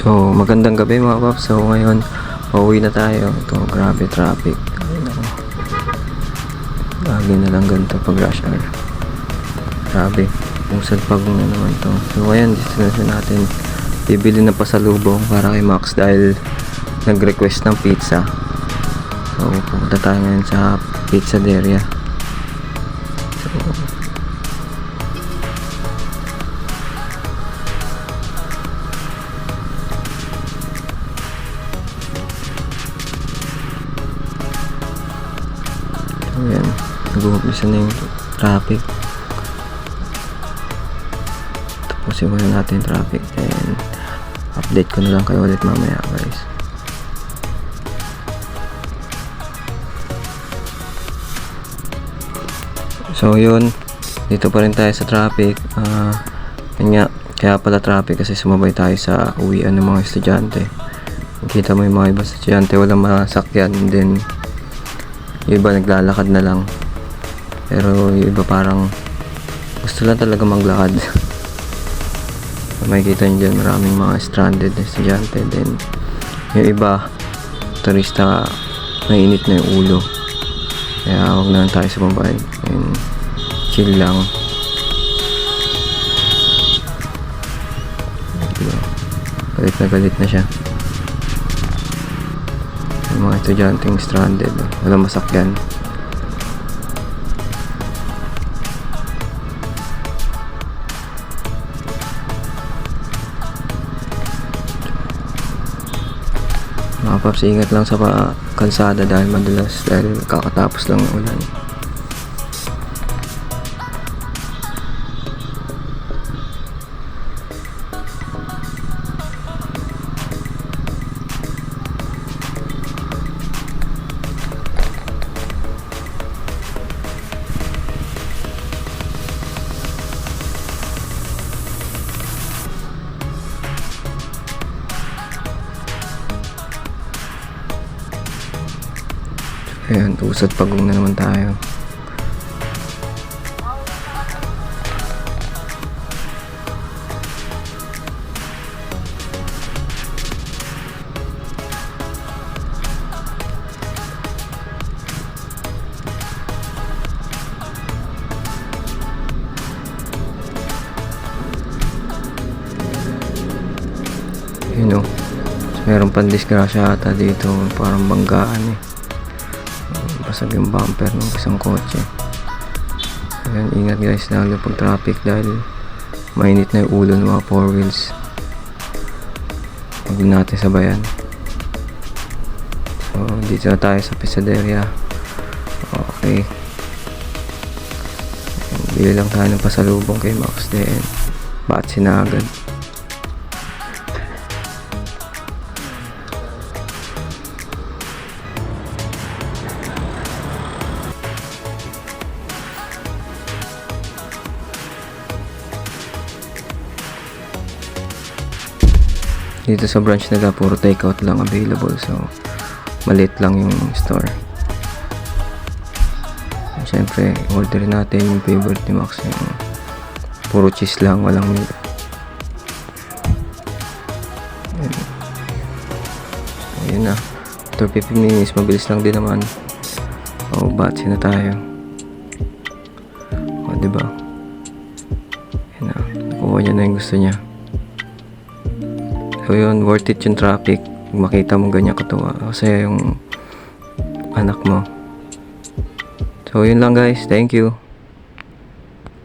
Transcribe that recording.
So, magandang gabi mga paps. So, ngayon, pauwi na tayo. Ito, grabe traffic. Ayun ako. Lagi na lang ganito pag rush hour. Grabe. Musad pag na naman to. So, ngayon, destination natin. Bibili ng pasalubong para kay Max dahil nag-request ng pizza. So, pupunta tayo ngayon sa pizzaderia. So, ayan, nag-uumpisa na yung traffic. Tapusin muna natin yung traffic, then update ko na lang kayo ulit mamaya guys. So yun, dito pa rin tayo sa traffic. Yun nga, kaya pala traffic kasi sumabay tayo sa uwian ng mga estudyante. Kita mo yung mga iba estudyante walang masakyan, then yung iba naglalakad na lang, pero yung iba parang gusto lang talaga maglakad. Makikita nyo dyan maraming mga stranded na estudyante, then yung iba turista, mainit na yung ulo, kaya huwag na lang tayo sumabay and chill lang. Diba? Galit na siya yung mga estudyanteng stranded, walang masakyan. Mga paps, ingat lang sa kalsada dahil madulas, dahil kakatapos lang ng ulan. Ayan, usad pagong na naman tayo. Yun o, meron pang disgrasya ata dito, parang banggaan basag yung bumper ng isang kotse. Ayan, ingat guys lalo pag traffic dahil mainit na yung ulo ng mga 4 wheels. Huwag natin sabayan. So dito na tayo sa pizzaderia. Okay, bili lang tayo ng pasalubong kay Max, then bakit sinagad. Dito sa branch nila puro takeout lang available, so maliit lang yung store. Siyempre orderin natin yung favorite ni Max, yung puro cheese lang, walang meat. Ayun na, after 15 minutes mabilis lang din naman. Batsi na tayo. Diba? Ayun na, nakuha niya na yung gusto niya. So yun, worth it yung traffic. Makita mo ganyan katuwa kasi yung anak mo. So yun lang guys, thank you.